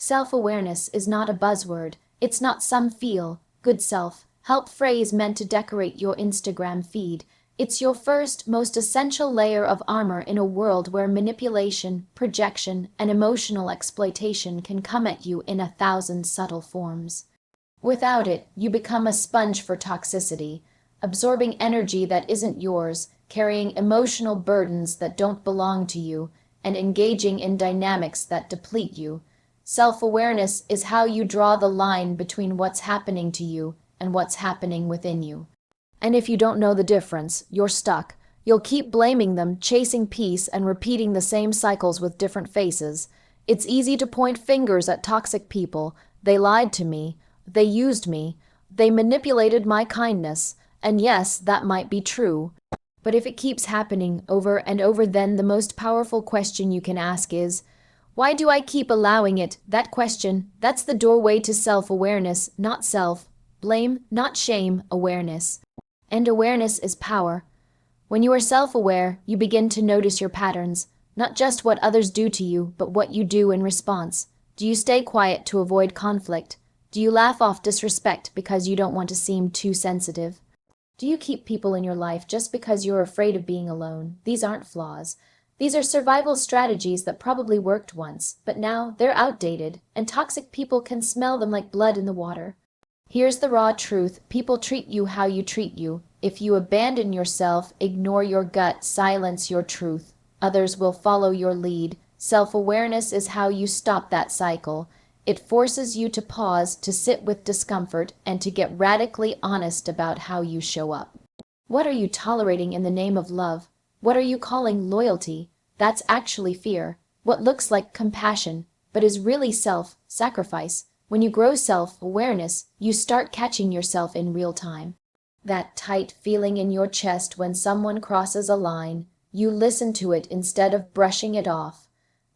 Self-awareness is not a buzzword. It's not some feel-good self-help phrase meant to decorate your Instagram feed. It's your first, most essential layer of armor in a world where manipulation, projection, and emotional exploitation can come at you in 1,000 subtle forms. Without it, you become a sponge for toxicity, absorbing energy that isn't yours, carrying emotional burdens that don't belong to you, and engaging in dynamics that deplete you. Self-awareness is how you draw the line between what's happening to you and what's happening within you. And if you don't know the difference, you're stuck. You'll keep blaming them, chasing peace, and repeating the same cycles with different faces. It's easy to point fingers at toxic people. They lied to me. They used me. They manipulated my kindness. And yes, that might be true. But if it keeps happening over and over, then the most powerful question you can ask is, why do I keep allowing it? That question, that's the doorway to self-awareness, not self-blame, not shame, awareness. And awareness is power. When you are self-aware, you begin to notice your patterns, not just what others do to you, but what you do in response. Do you stay quiet to avoid conflict? Do you laugh off disrespect because you don't want to seem too sensitive? Do you keep people in your life just because you're afraid of being alone? These aren't flaws. These are survival strategies that probably worked once, but now they're outdated, and toxic people can smell them like blood in the water. Here's the raw truth. People treat you how you treat you. If you abandon yourself, ignore your gut, silence your truth, others will follow your lead. Self-awareness is how you stop that cycle. It forces you to pause, to sit with discomfort, and to get radically honest about how you show up. What are you tolerating in the name of love? What are you calling loyalty? That's actually fear. What looks like compassion, but is really self-sacrifice. When you grow self-awareness, you start catching yourself in real time. That tight feeling in your chest when someone crosses a line, you listen to it instead of brushing it off.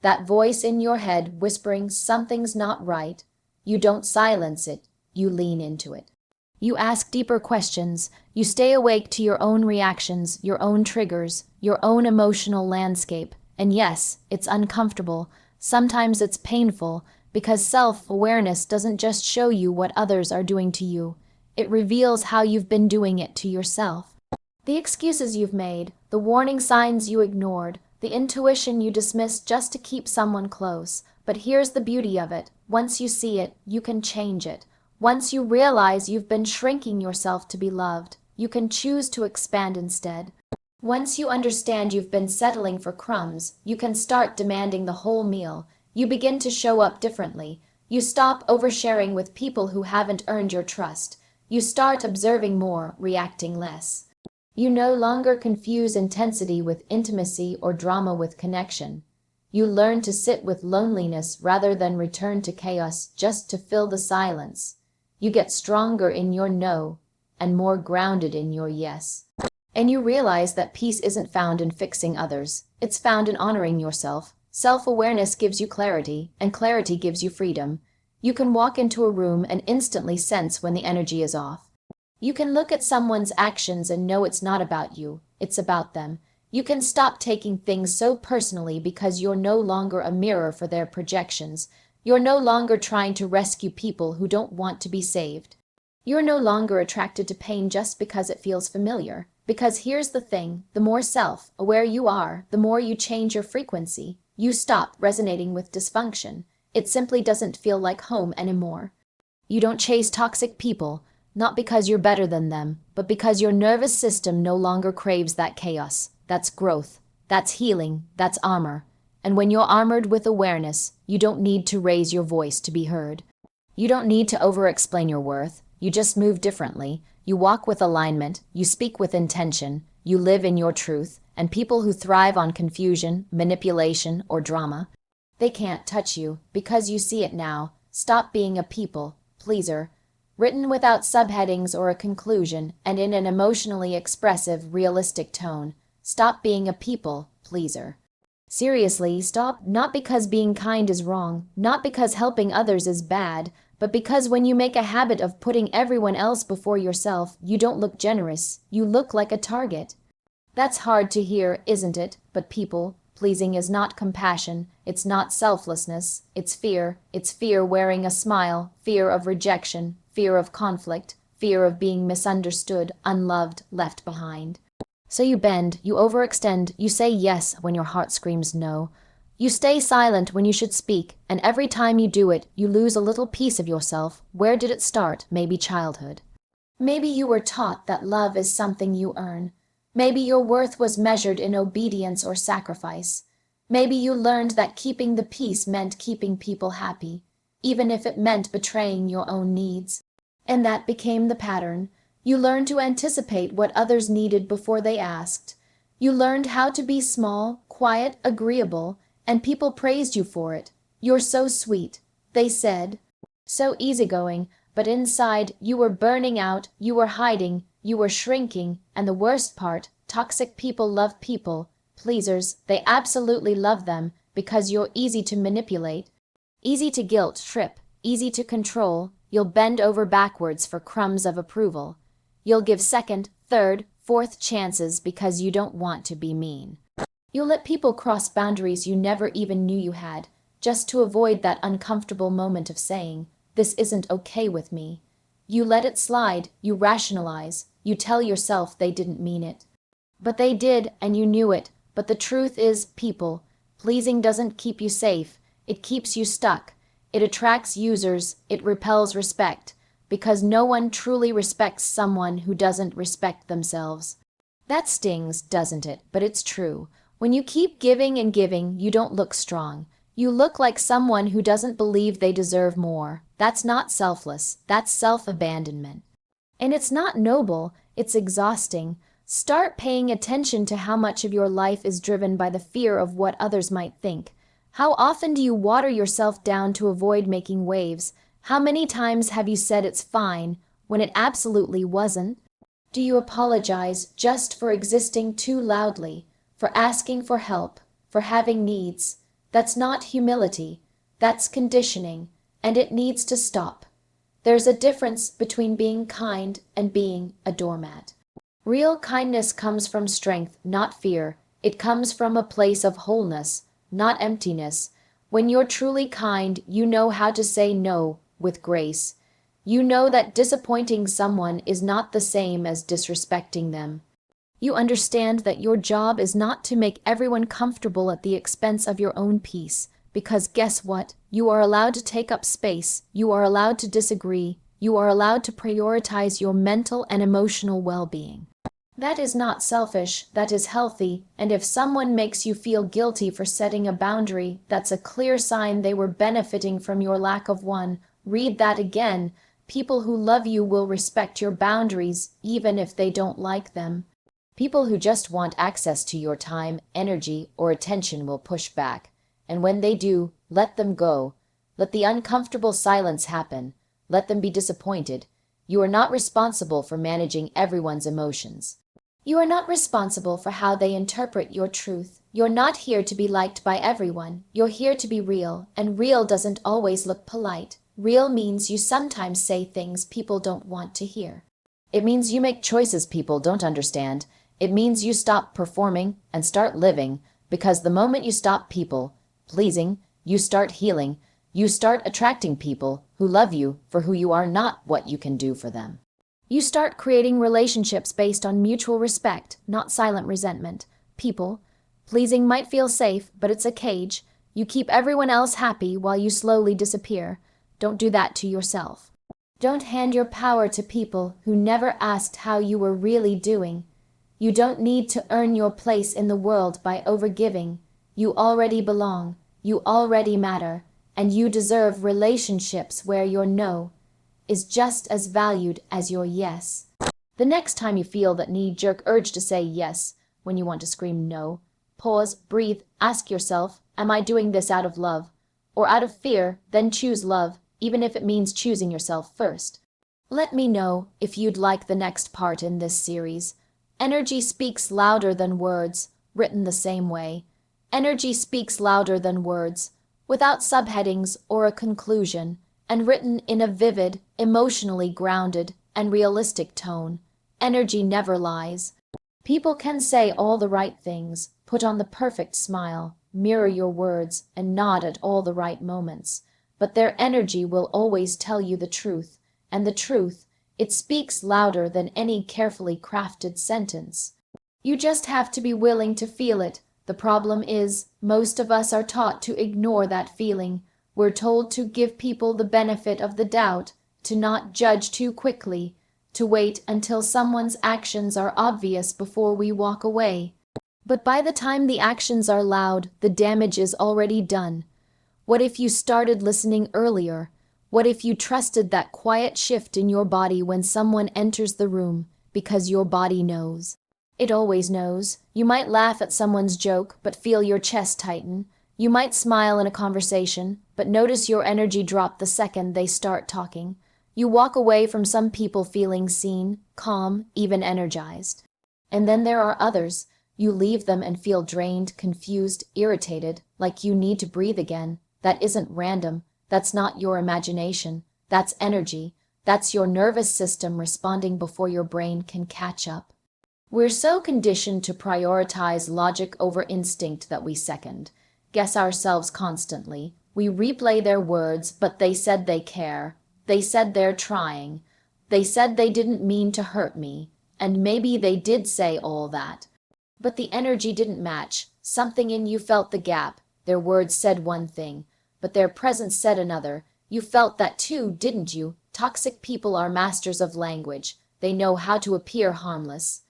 That voice in your head whispering something's not right, you don't silence it, you lean into it. You ask deeper questions, you stay awake to your own reactions, your own triggers, your own emotional landscape. And yes, it's uncomfortable, sometimes it's painful, because self-awareness doesn't just show you what others are doing to you, it reveals how you've been doing it to yourself. The excuses you've made, the warning signs you ignored, the intuition you dismissed just to keep someone close. But here's the beauty of it. Once you see it, you can change it. Once you realize you've been shrinking yourself to be loved, you can choose to expand instead. Once you understand you've been settling for crumbs, you can start demanding the whole meal. You begin to show up differently. You stop oversharing with people who haven't earned your trust. You start observing more, reacting less. You no longer confuse intensity with intimacy or drama with connection. You learn to sit with loneliness rather than return to chaos just to fill the silence. You get stronger in your no and more grounded in your yes. And you realize that peace isn't found in fixing others. It's found in honoring yourself. Self-awareness gives you clarity, and clarity gives you freedom. You can walk into a room and instantly sense when the energy is off. You can look at someone's actions and know it's not about you, it's about them. You can stop taking things so personally because you're no longer a mirror for their projections. You're no longer trying to rescue people who don't want to be saved. You're no longer attracted to pain just because it feels familiar. Because here's the thing, the more self-aware you are, the more you change your frequency. You stop resonating with dysfunction. It simply doesn't feel like home anymore. You don't chase toxic people, not because you're better than them, but because your nervous system no longer craves that chaos. That's growth. That's healing. That's armor. And when you're armored with awareness, you don't need to raise your voice to be heard. You don't need to over-explain your worth. You just move differently. You walk with alignment. You speak with intention. You live in your truth. And people who thrive on confusion, manipulation, or drama, they can't touch you because you see it now. Stop being a people pleaser. Written without subheadings or a conclusion, and in an emotionally expressive, realistic tone. Stop being a people pleaser. Seriously, stop, not because being kind is wrong, not because helping others is bad, but because when you make a habit of putting everyone else before yourself, you don't look generous, you look like a target. That's hard to hear, isn't it? But people Pleasing is not compassion, it's not selflessness, it's fear wearing a smile, fear of rejection, fear of conflict, fear of being misunderstood, unloved, left behind. So you bend, you overextend, you say yes when your heart screams no. You stay silent when you should speak, and every time you do it, you lose a little piece of yourself. Where did it start? Maybe childhood. Maybe you were taught that love is something you earn. Maybe your worth was measured in obedience or sacrifice. Maybe you learned that keeping the peace meant keeping people happy, even if it meant betraying your own needs. And that became the pattern. You learned to anticipate what others needed before they asked. You learned how to be small, quiet, agreeable, and people praised you for it. You're so sweet, they said. So easygoing, but inside you were burning out, you were hiding, you were shrinking, and the worst part, toxic people love people. Pleasers, they absolutely love them because you're easy to manipulate, easy to guilt trip, easy to control. You'll bend over backwards for crumbs of approval. You'll give second, third, fourth chances because you don't want to be mean. You'll let people cross boundaries you never even knew you had, just to avoid that uncomfortable moment of saying, "This isn't okay with me." You let it slide, you rationalize, you tell yourself they didn't mean it. But they did, and you knew it. But the truth is, people, pleasing doesn't keep you safe, it keeps you stuck. It attracts users, it repels respect, because no one truly respects someone who doesn't respect themselves. That stings, doesn't it? But it's true. When you keep giving and giving, you don't look strong. You look like someone who doesn't believe they deserve more. That's not selfless, that's self-abandonment. And it's not noble, it's exhausting. Start paying attention to how much of your life is driven by the fear of what others might think. How often do you water yourself down to avoid making waves? How many times have you said it's fine when it absolutely wasn't? Do you apologize just for existing too loudly, for asking for help, for having needs? That's not humility, that's conditioning, and it needs to stop. There's a difference between being kind and being a doormat. Real kindness comes from strength, not fear. It comes from a place of wholeness, not emptiness. When you're truly kind, you know how to say no with grace. You know that disappointing someone is not the same as disrespecting them. You understand that your job is not to make everyone comfortable at the expense of your own peace, because guess what? You are allowed to take up space, you are allowed to disagree, you are allowed to prioritize your mental and emotional well-being. That is not selfish, that is healthy, and if someone makes you feel guilty for setting a boundary, that's a clear sign they were benefiting from your lack of one. Read that again. People who love you will respect your boundaries, even if they don't like them. People who just want access to your time, energy, or attention will push back. And when they do, let them go. Let the uncomfortable silence happen. Let them be disappointed. You are not responsible for managing everyone's emotions. You are not responsible for how they interpret your truth. You're not here to be liked by everyone. You're here to be real, and real doesn't always look polite. Real means you sometimes say things people don't want to hear. It means you make choices people don't understand. It means you stop performing and start living, because the moment you stop people pleasing, you start healing. You start attracting people who love you for who you are, not what you can do for them. You start creating relationships based on mutual respect, not silent resentment. People pleasing might feel safe, but it's a cage. You keep everyone else happy while you slowly disappear. Don't do that to yourself. Don't hand your power to people who never asked how you were really doing. You don't need to earn your place in the world by overgiving. You already belong, you already matter, and you deserve relationships where your no is just as valued as your yes. The next time you feel that knee-jerk urge to say yes when you want to scream no, pause, breathe, ask yourself, am I doing this out of love? Or out of fear? Then choose love, even if it means choosing yourself first. Let me know if you'd like the next part in this series. Energy speaks louder than words, written the same way. Energy speaks louder than words, without subheadings or a conclusion, and written in a vivid, emotionally grounded, and realistic tone. Energy never lies. People can say all the right things, put on the perfect smile, mirror your words, and nod at all the right moments. But their energy will always tell you the truth, and the truth, it speaks louder than any carefully crafted sentence. You just have to be willing to feel it. The problem is, most of us are taught to ignore that feeling. We're told to give people the benefit of the doubt, to not judge too quickly, to wait until someone's actions are obvious before we walk away. But by the time the actions are loud, the damage is already done. What if you started listening earlier? What if you trusted that quiet shift in your body when someone enters the room, because your body knows? It always knows. You might laugh at someone's joke, but feel your chest tighten. You might smile in a conversation, but notice your energy drop the second they start talking. You walk away from some people feeling seen, calm, even energized. And then there are others. You leave them and feel drained, confused, irritated, like you need to breathe again. That isn't random. That's not your imagination. That's energy. That's your nervous system responding before your brain can catch up. We're so conditioned to prioritize logic over instinct that we second, guess ourselves constantly. We replay their words, but they said they care. They said they're trying. They said they didn't mean to hurt me. And maybe they did say all that. But the energy didn't match. Something in you felt the gap. Their words said one thing, but their presence said another. You felt that too, didn't you? Toxic people are masters of language. They know how to appear harmless.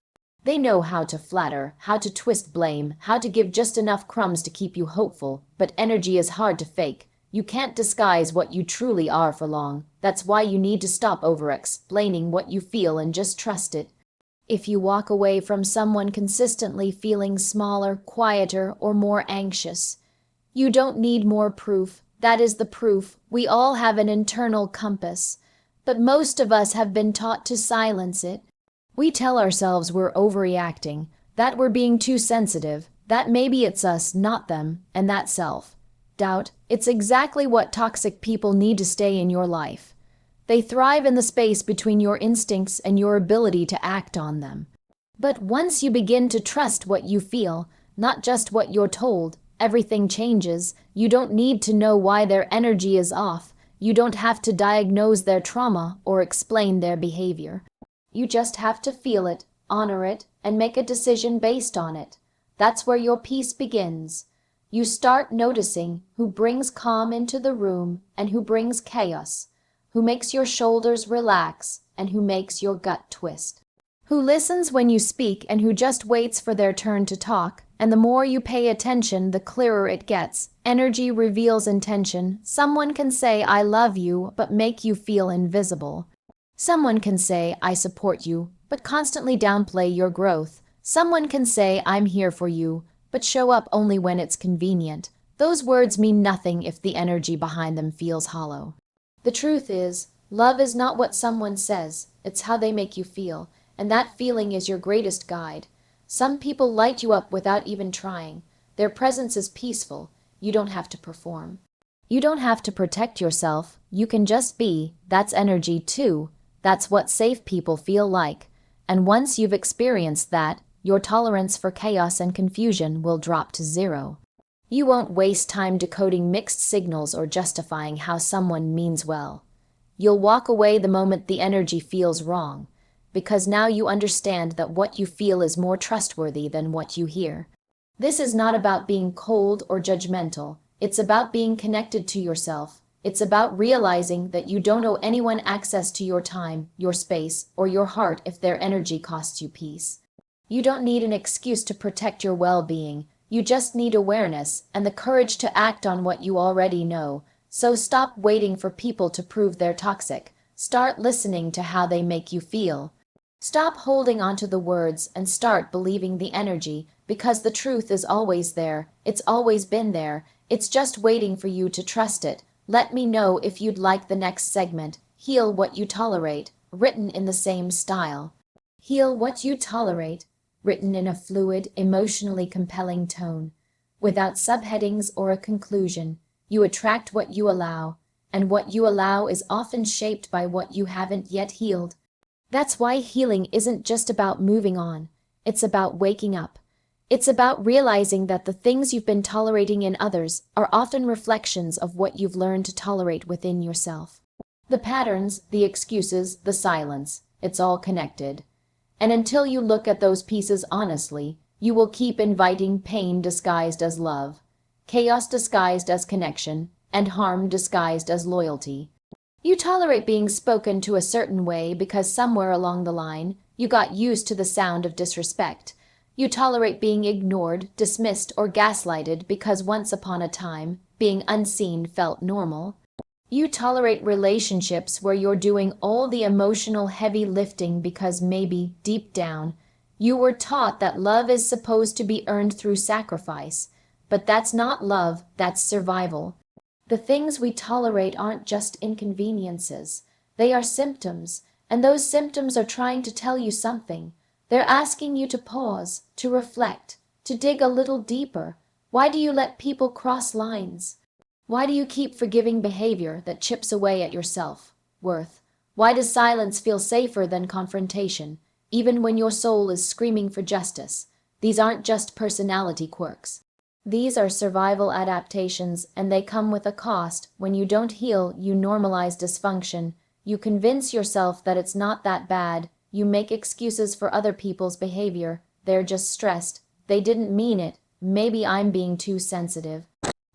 They know how to flatter, how to twist blame, how to give just enough crumbs to keep you hopeful. But energy is hard to fake. You can't disguise what you truly are for long. That's why you need to stop over-explaining what you feel and just trust it. If you walk away from someone consistently feeling smaller, quieter, or more anxious, you don't need more proof. That is the proof. We all have an internal compass, but most of us have been taught to silence it. We tell ourselves we're overreacting, that we're being too sensitive, that maybe it's us, not them, and that self-doubt. It's exactly what toxic people need to stay in your life. They thrive in the space between your instincts and your ability to act on them. But once you begin to trust what you feel, not just what you're told, everything changes. You don't need to know why their energy is off. You don't have to diagnose their trauma or explain their behavior. You just have to feel it, honor it, and make a decision based on it. That's where your peace begins. You start noticing who brings calm into the room and who brings chaos, who makes your shoulders relax and who makes your gut twist, who listens when you speak and who just waits for their turn to talk. And the more you pay attention, the clearer it gets. Energy reveals intention. Someone can say, "I love you," but make you feel invisible. Someone can say, "I support you," but constantly downplay your growth. Someone can say, "I'm here for you," but show up only when it's convenient. Those words mean nothing if the energy behind them feels hollow. The truth is, love is not what someone says, it's how they make you feel, and that feeling is your greatest guide. Some people light you up without even trying. Their presence is peaceful. You don't have to perform. You don't have to protect yourself. You can just be. That's energy too. That's what safe people feel like. And once you've experienced that, your tolerance for chaos and confusion will drop to zero. You won't waste time decoding mixed signals or justifying how someone means well. You'll walk away the moment the energy feels wrong, because now you understand that what you feel is more trustworthy than what you hear. This is not about being cold or judgmental. It's about being connected to yourself. It's about realizing that you don't owe anyone access to your time, your space, or your heart if their energy costs you peace. You don't need an excuse to protect your well-being. You just need awareness and the courage to act on what you already know. So stop waiting for people to prove they're toxic. Start listening to how they make you feel. Stop holding onto the words and start believing the energy, because the truth is always there. It's always been there. It's just waiting for you to trust it. Let me know if you'd like the next segment, Heal What You Tolerate, written in the same style. Heal What You Tolerate, written in a fluid, emotionally compelling tone. Without subheadings or a conclusion, you attract what you allow, and what you allow is often shaped by what you haven't yet healed. That's why healing isn't just about moving on. It's about waking up. It's about realizing that the things you've been tolerating in others are often reflections of what you've learned to tolerate within yourself. The patterns, the excuses, the silence, it's all connected. And until you look at those pieces honestly, you will keep inviting pain disguised as love, chaos disguised as connection, and harm disguised as loyalty. You tolerate being spoken to a certain way because somewhere along the line, you got used to the sound of disrespect. You tolerate being ignored, dismissed, or gaslighted because once upon a time, being unseen felt normal. You tolerate relationships where you're doing all the emotional heavy lifting because maybe, deep down, you were taught that love is supposed to be earned through sacrifice. But that's not love, that's survival. The things we tolerate aren't just inconveniences. They are symptoms, and those symptoms are trying to tell you something. They're asking you to pause, to reflect, to dig a little deeper. Why do you let people cross lines? Why do you keep forgiving behavior that chips away at your self-worth? Why does silence feel safer than confrontation, even when your soul is screaming for justice? These aren't just personality quirks. These are survival adaptations, and they come with a cost. When you don't heal, you normalize dysfunction. You convince yourself that it's not that bad. You make excuses for other people's behavior. They're just stressed. They didn't mean it. Maybe I'm being too sensitive.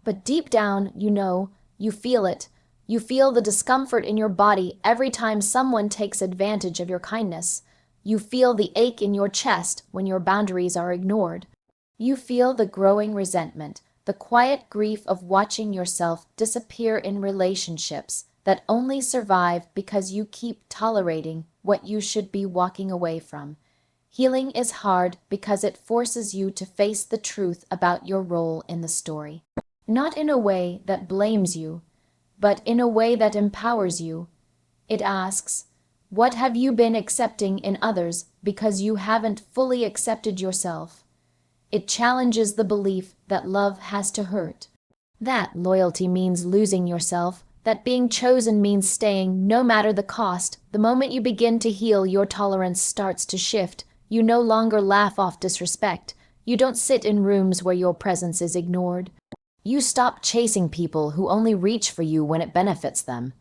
But deep down, you feel it. You feel the discomfort in your body every time someone takes advantage of your kindness. You feel the ache in your chest when your boundaries are ignored. You feel the growing resentment, the quiet grief of watching yourself disappear in relationships that only survive because you keep tolerating what you should be walking away from. Healing is hard because it forces you to face the truth about your role in the story. Not in a way that blames you, but in a way that empowers you. It asks, what have you been accepting in others because you haven't fully accepted yourself? It challenges the belief that love has to hurt, that loyalty means losing yourself, that being chosen means staying no matter the cost. The moment you begin to heal, your tolerance starts to shift. You no longer laugh off disrespect. You don't sit in rooms where your presence is ignored. You stop chasing people who only reach for you when it benefits them.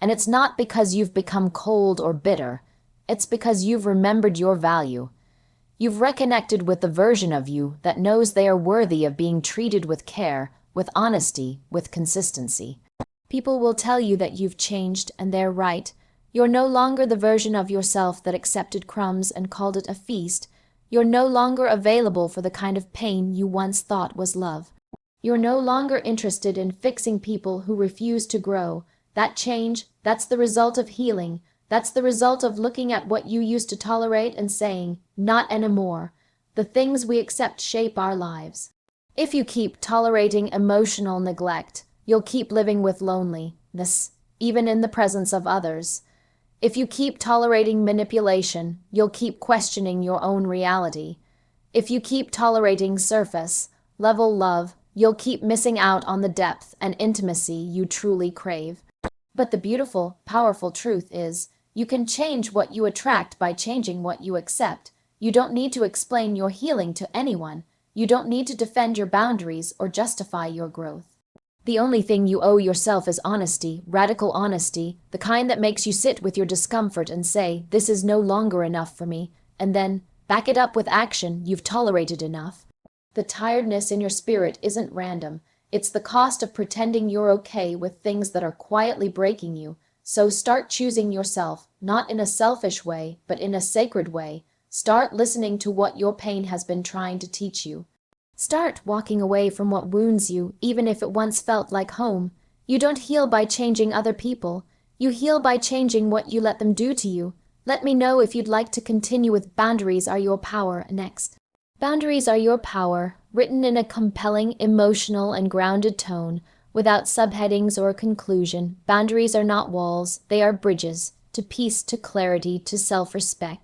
And it's not because you've become cold or bitter. It's because you've remembered your value. You've reconnected with the version of you that knows they are worthy of being treated with care, with honesty, with consistency. People will tell you that you've changed, and they're right. You're no longer the version of yourself that accepted crumbs and called it a feast. You're no longer available for the kind of pain you once thought was love. You're no longer interested in fixing people who refuse to grow. That change, that's the result of healing. That's the result of looking at what you used to tolerate and saying, not anymore. The things we accept shape our lives. If you keep tolerating emotional neglect, you'll keep living with loneliness, even in the presence of others. If you keep tolerating manipulation, you'll keep questioning your own reality. If you keep tolerating surface-level love, you'll keep missing out on the depth and intimacy you truly crave. But the beautiful, powerful truth is, you can change what you attract by changing what you accept. You don't need to explain your healing to anyone. You don't need to defend your boundaries or justify your growth. The only thing you owe yourself is honesty, radical honesty, the kind that makes you sit with your discomfort and say, this is no longer enough for me, and then back it up with action. You've tolerated enough. The tiredness in your spirit isn't random. It's the cost of pretending you're okay with things that are quietly breaking you. So start choosing yourself, not in a selfish way, but in a sacred way. Start listening to what your pain has been trying to teach you. Start walking away from what wounds you, even if it once felt like home. You don't heal by changing other people. You heal by changing what you let them do to you. Let me know if you'd like to continue with Boundaries Are Your Power next. Boundaries Are Your Power, written in a compelling, emotional, and grounded tone, without subheadings or conclusion. Boundaries are not walls, they are bridges, to peace, to clarity, to self-respect.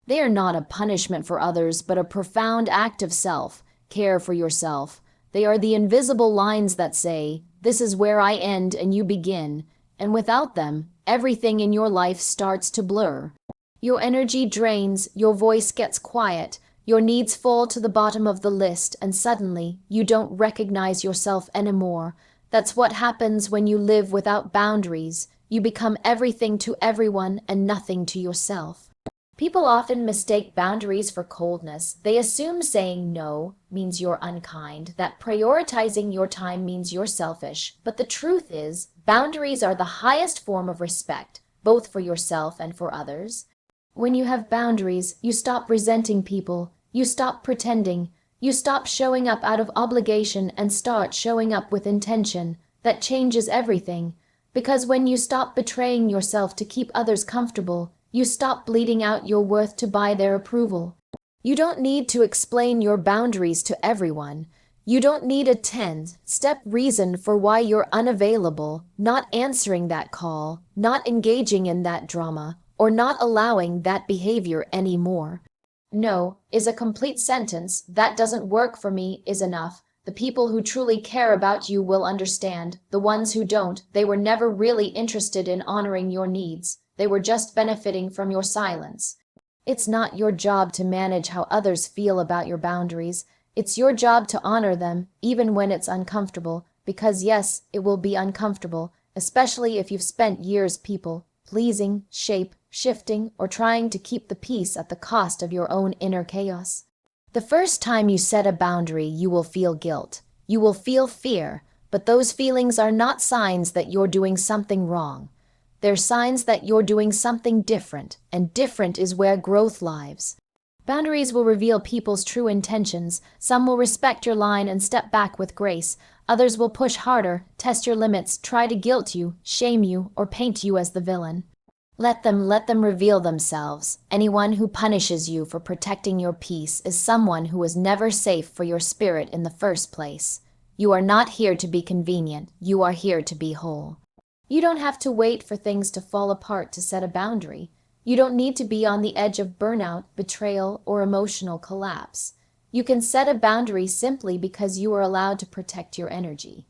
They are not a punishment for others, but a profound act of self-care for yourself. They are the invisible lines that say, this is where I end and you begin, and without them, everything in your life starts to blur. Your energy drains, your voice gets quiet, Your needs fall to the bottom of the list, and suddenly you don't recognize yourself anymore. That's what happens when you live without boundaries. You become everything to everyone and nothing to yourself. People often mistake boundaries for coldness. They assume saying no means you're unkind, that prioritizing your time means you're selfish. But the truth is, boundaries are the highest form of respect, both for yourself and for others. When you have boundaries, you stop resenting people, you stop pretending, you stop showing up out of obligation and start showing up with intention. That changes everything. Because when you stop betraying yourself to keep others comfortable, you stop bleeding out your worth to buy their approval. You don't need to explain your boundaries to everyone. You don't need a 10-step reason for why you're unavailable, not answering that call, not engaging in that drama, or not allowing that behavior anymore. No is a complete sentence. That doesn't work for me is enough. The people who truly care about you will understand. The ones who don't, they were never really interested in honoring your needs. They were just benefiting from your silence. It's not your job to manage how others feel about your boundaries. It's your job to honor them, even when it's uncomfortable, because yes, it will be uncomfortable, especially if you've spent years pleasing, shifting, or trying to keep the peace at the cost of your own inner chaos. The first time you set a boundary, you will feel guilt. You will feel fear, but those feelings are not signs that you're doing something wrong. They're signs that you're doing something different, and different is where growth lies. Boundaries will reveal people's true intentions. Some will respect your line and step back with grace. Others will push harder, test your limits, try to guilt you, shame you, or paint you as the villain. Let them reveal themselves. Anyone who punishes you for protecting your peace is someone who was never safe for your spirit in the first place. You are not here to be convenient. You are here to be whole. You don't have to wait for things to fall apart to set a boundary. You don't need to be on the edge of burnout, betrayal, or emotional collapse. You can set a boundary simply because you are allowed to protect your energy.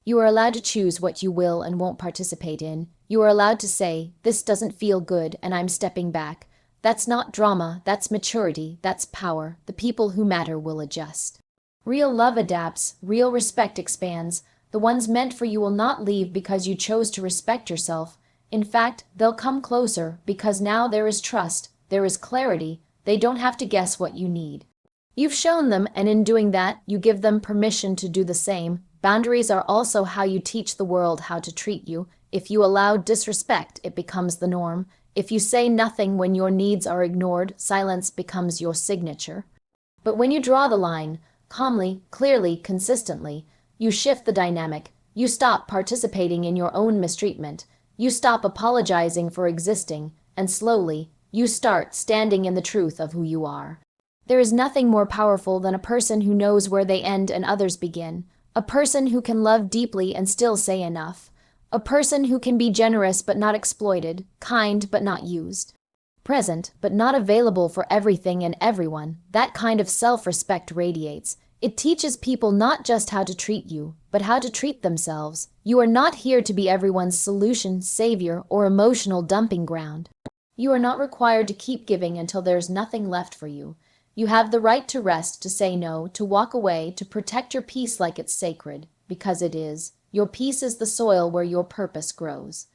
You are allowed to choose what you will and won't participate in. You are allowed to say, "This doesn't feel good and I'm stepping back." That's not drama, that's maturity, that's power. The people who matter will adjust. Real love adapts, real respect expands. The ones meant for you will not leave because you chose to respect yourself. In fact, they'll come closer because now there is trust, there is clarity. They don't have to guess what you need. You've shown them, and in doing that, you give them permission to do the same. Boundaries are also how you teach the world how to treat you. If you allow disrespect, it becomes the norm. If you say nothing when your needs are ignored, silence becomes your signature. But when you draw the line, calmly, clearly, consistently, you shift the dynamic. You stop participating in your own mistreatment. You stop apologizing for existing, and slowly, you start standing in the truth of who you are. There is nothing more powerful than a person who knows where they end and others begin. A person who can love deeply and still say enough. A person who can be generous but not exploited, kind but not used. Present but not available for everything and everyone. That kind of self-respect radiates. It teaches people not just how to treat you, but how to treat themselves. You are not here to be everyone's solution, savior, or emotional dumping ground. You are not required to keep giving until there's nothing left for you. You have the right to rest, to say no, to walk away, to protect your peace like it's sacred, because it is. Your peace is the soil where your purpose grows.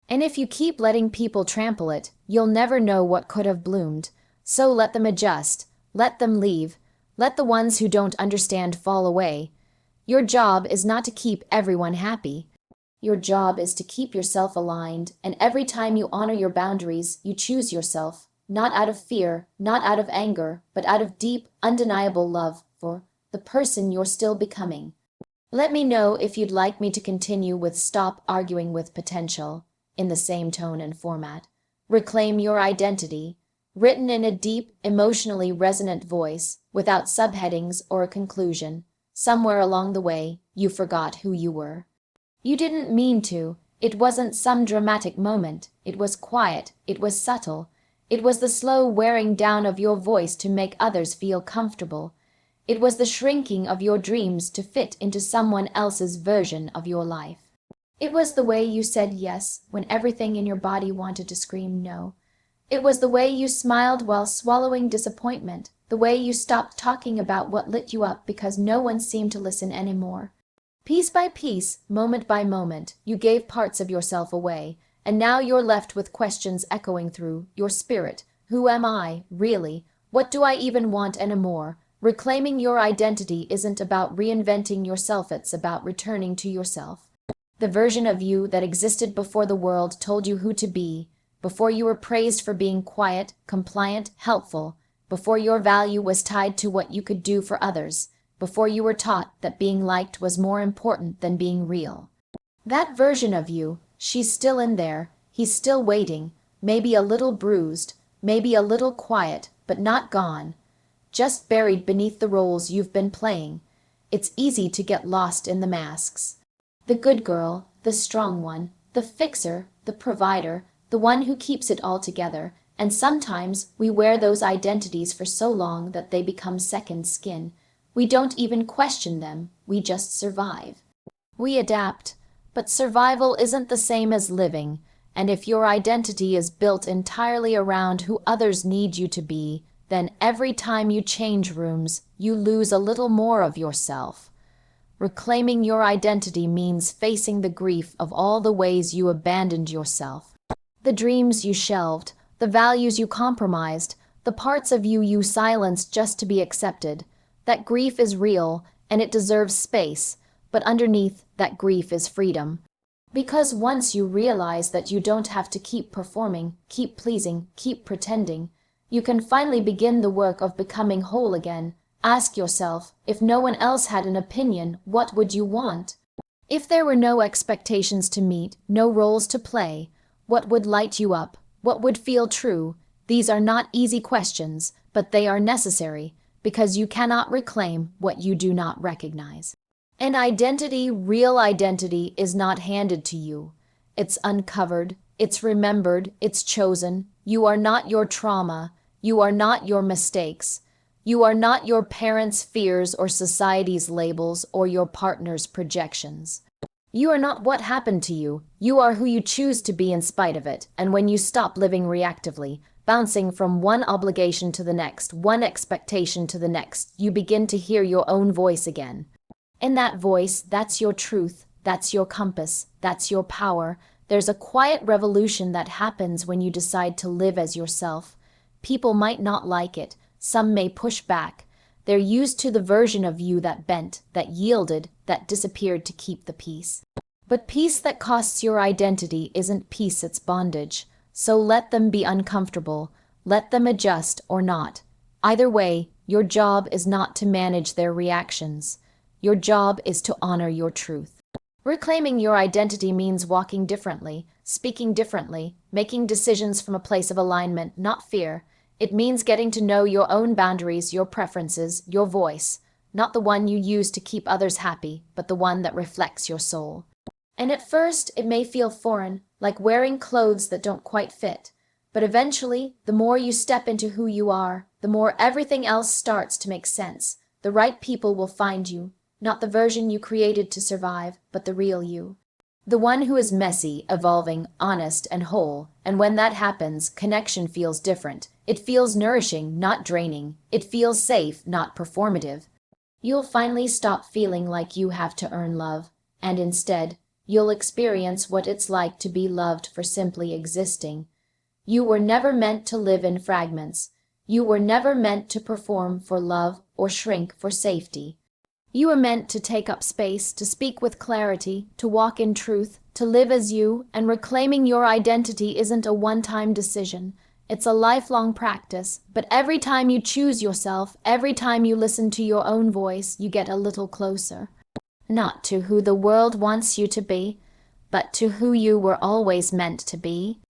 And if you keep letting people trample it, you'll never know what could have bloomed. So let them adjust. Let them leave. Let the ones who don't understand fall away. Your job is not to keep everyone happy. Your job is to keep yourself aligned, and every time you honor your boundaries, you choose yourself, not out of fear, not out of anger, but out of deep, undeniable love for the person you're still becoming. Let me know if you'd like me to continue with Stop Arguing with Potential, in the same tone and format. Reclaim Your Identity, written in a deep, emotionally resonant voice, without subheadings or a conclusion. Somewhere along the way, you forgot who you were. You didn't mean to. It wasn't some dramatic moment. It was quiet. It was subtle. It was the slow wearing down of your voice to make others feel comfortable. It was the shrinking of your dreams to fit into someone else's version of your life. It was the way you said yes when everything in your body wanted to scream no. It was the way you smiled while swallowing disappointment. The way you stopped talking about what lit you up because no one seemed to listen anymore. Piece by piece, moment by moment, you gave parts of yourself away, and now you're left with questions echoing through your spirit. Who am I, really? What do I even want anymore? Reclaiming your identity isn't about reinventing yourself, it's about returning to yourself. The version of you that existed before the world told you who to be, before you were praised for being quiet, compliant, helpful, before your value was tied to what you could do for others, before you were taught that being liked was more important than being real. That version of you, she's still in there, he's still waiting, maybe a little bruised, maybe a little quiet, but not gone, just buried beneath the roles you've been playing. It's easy to get lost in the masks. The good girl, the strong one, the fixer, the provider, the one who keeps it all together, and sometimes we wear those identities for so long that they become second skin. We don't even question them, we just survive. We adapt, but survival isn't the same as living, and if your identity is built entirely around who others need you to be, then every time you change rooms, you lose a little more of yourself. Reclaiming your identity means facing the grief of all the ways you abandoned yourself. The dreams you shelved, the values you compromised, the parts of you you silenced just to be accepted. That grief is real, and it deserves space, but underneath that grief is freedom. Because once you realize that you don't have to keep performing, keep pleasing, keep pretending, you can finally begin the work of becoming whole again. Ask yourself, if no one else had an opinion, what would you want? If there were no expectations to meet, no roles to play, what would light you up? What would feel true? These are not easy questions, but they are necessary, because you cannot reclaim what you do not recognize. An identity, real identity, is not handed to you. It's uncovered, it's remembered, it's chosen. You are not your trauma. You are not your mistakes. You are not your parents' fears or society's labels or your partner's projections. You are not what happened to you. You are who you choose to be in spite of it. And when you stop living reactively, bouncing from one obligation to the next, one expectation to the next, you begin to hear your own voice again. In that voice, that's your truth, that's your compass, that's your power. There's a quiet revolution that happens when you decide to live as yourself. People might not like it. Some may push back. They're used to the version of you that bent, that yielded, that disappeared to keep the peace. But peace that costs your identity isn't peace, it's bondage. So let them be uncomfortable. Let them adjust or not. Either way, your job is not to manage their reactions. Your job is to honor your truth. Reclaiming your identity means walking differently, speaking differently, making decisions from a place of alignment, not fear. It means getting to know your own boundaries, your preferences, your voice, not the one you use to keep others happy, but the one that reflects your soul. And at first, it may feel foreign, like wearing clothes that don't quite fit. But eventually, the more you step into who you are, the more everything else starts to make sense. The right people will find you, not the version you created to survive, but the real you. The one who is messy, evolving, honest, and whole. And when that happens, connection feels different. It feels nourishing, not draining. It feels safe, not performative. You'll finally stop feeling like you have to earn love, and instead, you'll experience what it's like to be loved for simply existing. You were never meant to live in fragments. You were never meant to perform for love or shrink for safety. You are meant to take up space, to speak with clarity, to walk in truth, to live as you, and reclaiming your identity isn't a one-time decision. It's a lifelong practice, but every time you choose yourself, every time you listen to your own voice, you get a little closer. Not to who the world wants you to be, but to who you were always meant to be.